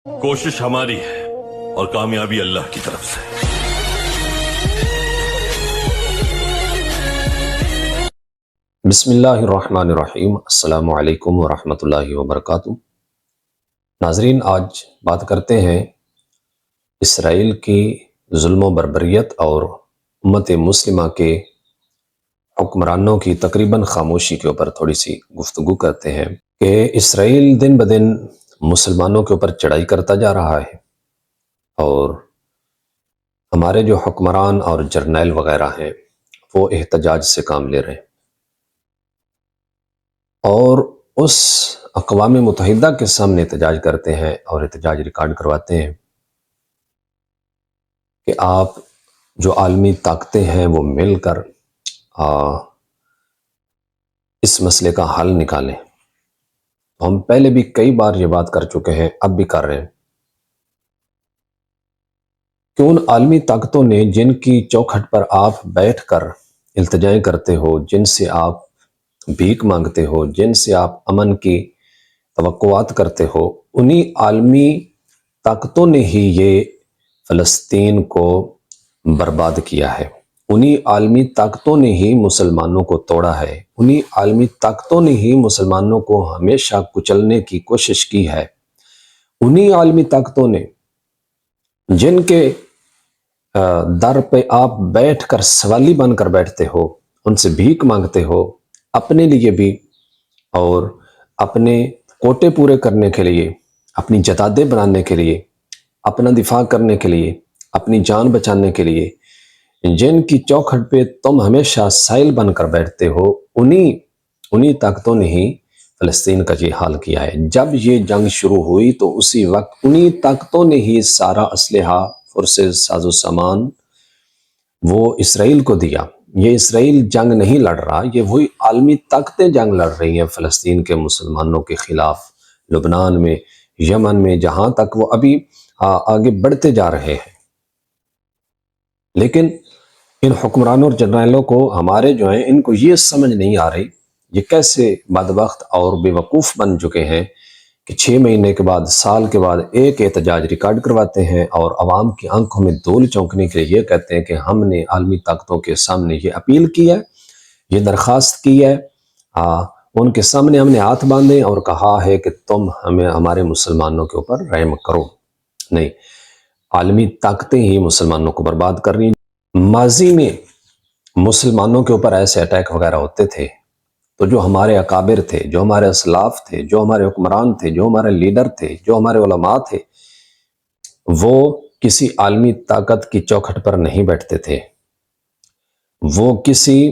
कोशिश हमारी है और कामयाबी अल्लाह की तरफ से। बिस्मिल्लाहिर्रहमानिर्रहीम। अस्सलामु अलैकुम वरहमतुल्लाहि वबरकातुहू। नाजरीन, आज बात करते हैं इसराइल की जुल्म बर्बरियत और उम्मत मुस्लिमा के हुक्मरानों की तकरीबन खामोशी के ऊपर थोड़ी सी गुफ्तगू करते हैं कि इसराइल दिन ब दिन मुसलमानों के ऊपर चढ़ाई करता जा रहा है और हमारे जो हुक्मरान और जर्नैल वगैरह हैं वो एहतजाज से काम ले रहे हैं और उस अक़वाम मुत्तहिदा के सामने एहतजाज करते हैं और एहतजाज रिकॉर्ड करवाते हैं कि आप जो आलमी ताकतें हैं वो मिलकर इस मसले का हल निकालें। तो हम पहले भी कई बार ये बात कर चुके हैं, अब भी कर रहे हैं कि उन आलमी ताकतों ने जिनकी चौखट पर आप बैठकर इल्तिजाएं करते हो, जिनसे आप भीख मांगते हो, जिनसे आप अमन की तवक्कुआत करते हो, उन्हीं आलमी ताकतों ने ही ये फ़लस्तीन को बर्बाद किया है। उन्हीं आलमी ताकतों ने ही मुसलमानों को तोड़ा है। उन्हीं आलमी ताकतों ने ही मुसलमानों को हमेशा कुचलने की कोशिश की है। उन्हीं आलमी ताकतों ने जिनके दर पे आप बैठकर सवाली बनकर बैठते हो, उनसे भीख मांगते हो, अपने लिए भी और अपने कोटे पूरे करने के लिए, अपनी जदादें बनाने के लिए, अपना दिफा करने के लिए, अपनी जान बचाने के लिए, जिनकी चौखट पे तुम हमेशा साइल बनकर बैठते हो, उन्हीं ताकतों ने ही फ़लस्तीन का ये हाल किया है। जब ये जंग शुरू हुई तो उसी वक्त उन्हीं ताकतों ने ही सारा असलहा, फोर्सेस, साजो सामान वो इसराइल को दिया। ये इसराइल जंग नहीं लड़ रहा, ये वही आलमी ताकतें जंग लड़ रही हैं फ़लस्तीन के मुसलमानों के खिलाफ, लुबनान में, यमन में, जहाँ तक वो अभी आगे बढ़ते जा रहे हैं। लेकिन इन हुक्मरानों और जर्नैलों को हमारे जो हैं इनको ये समझ नहीं आ रही, ये कैसे बदबख्त और बेवकूफ़ बन चुके हैं कि 6 महीने के बाद, साल के बाद एक एहतजाज रिकॉर्ड करवाते हैं और आवाम की आंखों में धूल चौंकने के लिए ये कहते हैं कि हमने आलमी ताकतों के सामने ये अपील की है, ये दरख्वास्त की है, उनके सामने हमने हाथ बांधे और कहा है कि तुम हमें, हमारे मुसलमानों के ऊपर रहम करो। नहीं, आलमी ताकतें ही मुसलमानों को बर्बाद कर रही। माजी में मुसलमानों के ऊपर ऐसे अटैक वगैरह होते थे तो जो हमारे अकाबिर थे, जो हमारे असलाफ थे, जो हमारे हुक्मरान थे, जो हमारे लीडर थे, जो हमारे उलमा थे, वो किसी आलमी ताकत की चौखट पर नहीं बैठते थे। वो किसी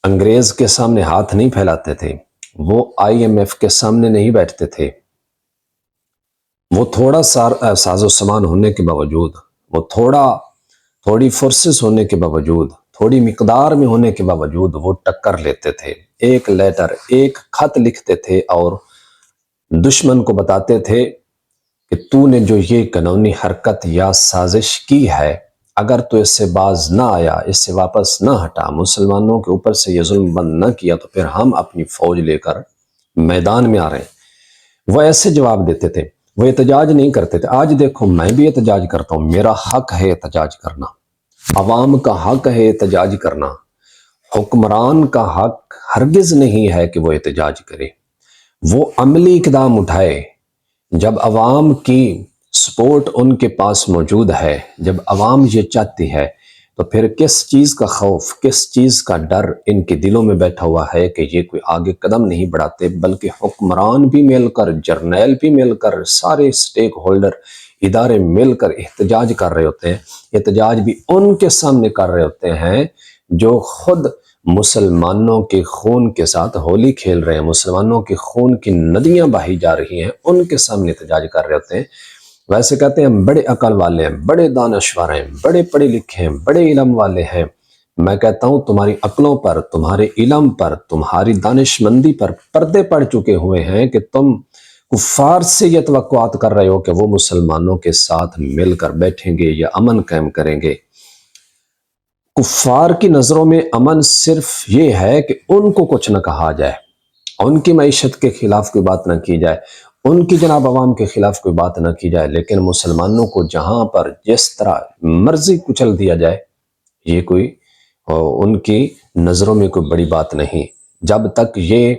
अंग्रेज के सामने हाथ नहीं फैलाते थे। वो IMF के सामने नहीं बैठते थे। वो थोड़ा साजो सामान होने के बावजूद, वो थोड़ी फोर्सेस होने के बावजूद, थोड़ी मिकदार में होने के बावजूद वो टक्कर लेते थे। एक लेटर, एक खत लिखते थे और दुश्मन को बताते थे कि तूने जो ये कानूनी हरकत या साजिश की है, अगर तू इससे बाज ना आया, इससे वापस ना हटा, मुसलमानों के ऊपर से ये जुल्म बंद ना किया, तो फिर हम अपनी फौज लेकर मैदान में आ रहे हैं। वो ऐसे जवाब देते थे, वो एहतजाज नहीं करते थे। आज देखो, मैं भी एहतजाज करता हूँ, मेरा हक है एहतजाज करना, अवाम का हक है एहतजाज करना। हुक्मरान का हक हरगिज नहीं है कि वो एहतजाज करे, वो अमली इक़दाम उठाए। जब अवाम की सपोर्ट उनके पास मौजूद है, जब अवाम ये चाहती है, तो फिर किस चीज़ का खौफ, किस चीज़ का डर इनके दिलों में बैठा हुआ है कि ये कोई आगे कदम नहीं बढ़ाते, बल्कि हुक्मरान भी मिलकर, जर्नैल भी मिलकर, सारे स्टेक होल्डर इदारे मिलकर एहतजाज कर रहे होते हैं। एहतजाज भी उनके सामने कर रहे होते हैं जो खुद मुसलमानों के खून के साथ होली खेल रहे हैं, मुसलमानों के खून की नदियां बही जा रही हैं, उनके सामने एहतजाज कर रहे होते हैं। वैसे कहते हैं हम बड़े अकल वाले हैं, बड़े दानश्वर हैं, बड़े पढ़े लिखे हैं, बड़े इल्म वाले हैं। मैं कहता हूं तुम्हारी अक्लों पर, तुम्हारे इल्म पर, तुम्हारी दानिशमंदी पर पर्दे पड़ चुके हुए हैं कि तुम कुफार से ये तवक्कुआत कर रहे हो कि वो मुसलमानों के साथ मिलकर बैठेंगे या अमन कायम करेंगे। कुफार की नजरों में अमन सिर्फ ये है कि उनको कुछ न कहा जाए, उनकी मईशत के खिलाफ कोई बात ना की जाए, ان کی جناب عوام کے خلاف کوئی بات نہ کی جائے، لیکن مسلمانوں کو جہاں پر جس طرح مرضی کچل دیا جائے، یہ کوئی ان کی نظروں میں کوئی بڑی بات نہیں۔ جب تک یہ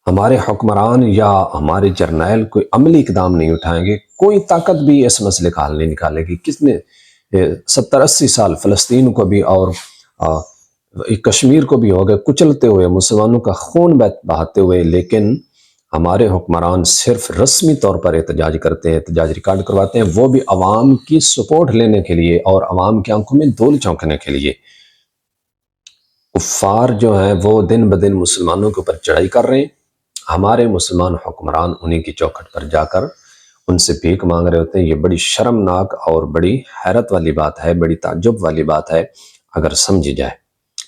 ہمارے حکمران یا ہمارے جرنیل کوئی عملی اقدام نہیں اٹھائیں گے، کوئی طاقت بھی اس مسئلے کا حل نہیں نکالے گی۔ کس نے 70-80 سال فلسطین کو بھی اور کشمیر کو بھی ہو گئے کچلتے ہوئے، مسلمانوں کا خون بہاتے ہوئے، لیکن ہمارے حکمران صرف رسمی طور پر احتجاج کرتے ہیں، احتجاج ریکارڈ کرواتے ہیں، وہ بھی عوام کی سپورٹ لینے کے لیے اور عوام کی آنکھوں میں دھول چونکنے کے لیے۔ کفار جو ہیں وہ دن بدن مسلمانوں کے اوپر چڑھائی کر رہے ہیں، ہمارے مسلمان حکمران انہی کی چوکھٹ پر جا کر ان سے بھیک مانگ رہے ہوتے ہیں۔ یہ بڑی شرمناک اور بڑی حیرت والی بات ہے، بڑی تعجب والی بات ہے اگر سمجھی جائے۔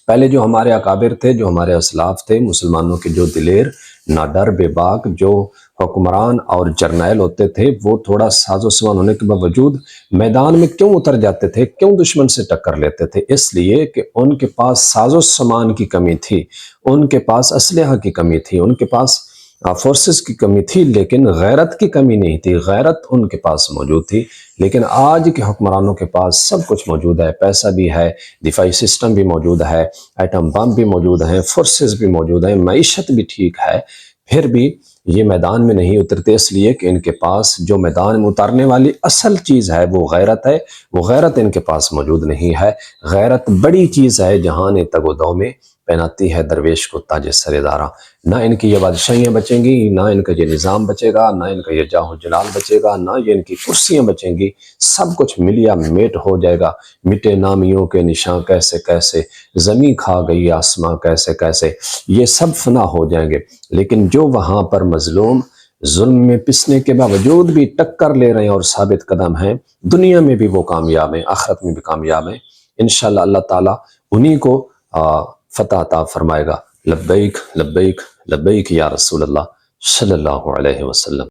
پہلے جو ہمارے اکابر تھے، جو ہمارے اسلاف تھے، مسلمانوں کے جو دلیر، نہ ڈر بے باک جو حکمران اور جرنیل ہوتے تھے، وہ تھوڑا ساز و سامان ہونے کے باوجود میدان میں کیوں اتر جاتے تھے، کیوں دشمن سے ٹکر لیتے تھے؟ اس لیے کہ ان کے پاس ساز و سامان کی کمی تھی، ان کے پاس اسلحہ کی کمی تھی، ان کے پاس فورسز کی کمی تھی، لیکن غیرت کی کمی نہیں تھی۔ غیرت ان کے پاس موجود تھی، لیکن آج کے حکمرانوں کے پاس سب کچھ موجود ہے، پیسہ بھی ہے، دفاعی سسٹم بھی موجود ہے، ایٹم بم بھی موجود ہیں، فورسز بھی موجود ہیں، معیشت بھی ٹھیک ہے، پھر بھی یہ میدان میں نہیں اترتے، اس لیے کہ ان کے پاس جو میدان میں اتارنے والی اصل چیز ہے وہ غیرت ہے، وہ غیرت ان کے پاس موجود نہیں ہے۔ غیرت بڑی چیز ہے، جہان تگ و دو میں پہناتی ہے درویش کو تاج سر دارا۔ نہ ان کی یہ بادشاہیاں بچیں گی، نہ ان کا یہ نظام بچے گا، نہ ان کا یہ جاہ و جلال بچے گا، نہ یہ ان کی کرسیاں بچیں گی، سب کچھ ملیا میٹ ہو جائے گا۔ مٹے نامیوں کے نشاں کیسے کیسے، زمین کھا گئی آسماں کیسے کیسے، یہ سب فنا ہو جائیں گے۔ لیکن جو وہاں پر مظلوم ظلم میں پسنے کے باوجود بھی ٹکر لے رہے ہیں اور ثابت قدم ہیں، دنیا میں بھی وہ کامیاب ہیں، آخرت میں بھی کامیاب ہیں۔ انشاءاللہ اللہ تعالیٰ انہی کو فتح عطا فرمائے گا۔ لبیک لبیک لبیک یا رسول اللہ صلی اللہ علیہ وسلم۔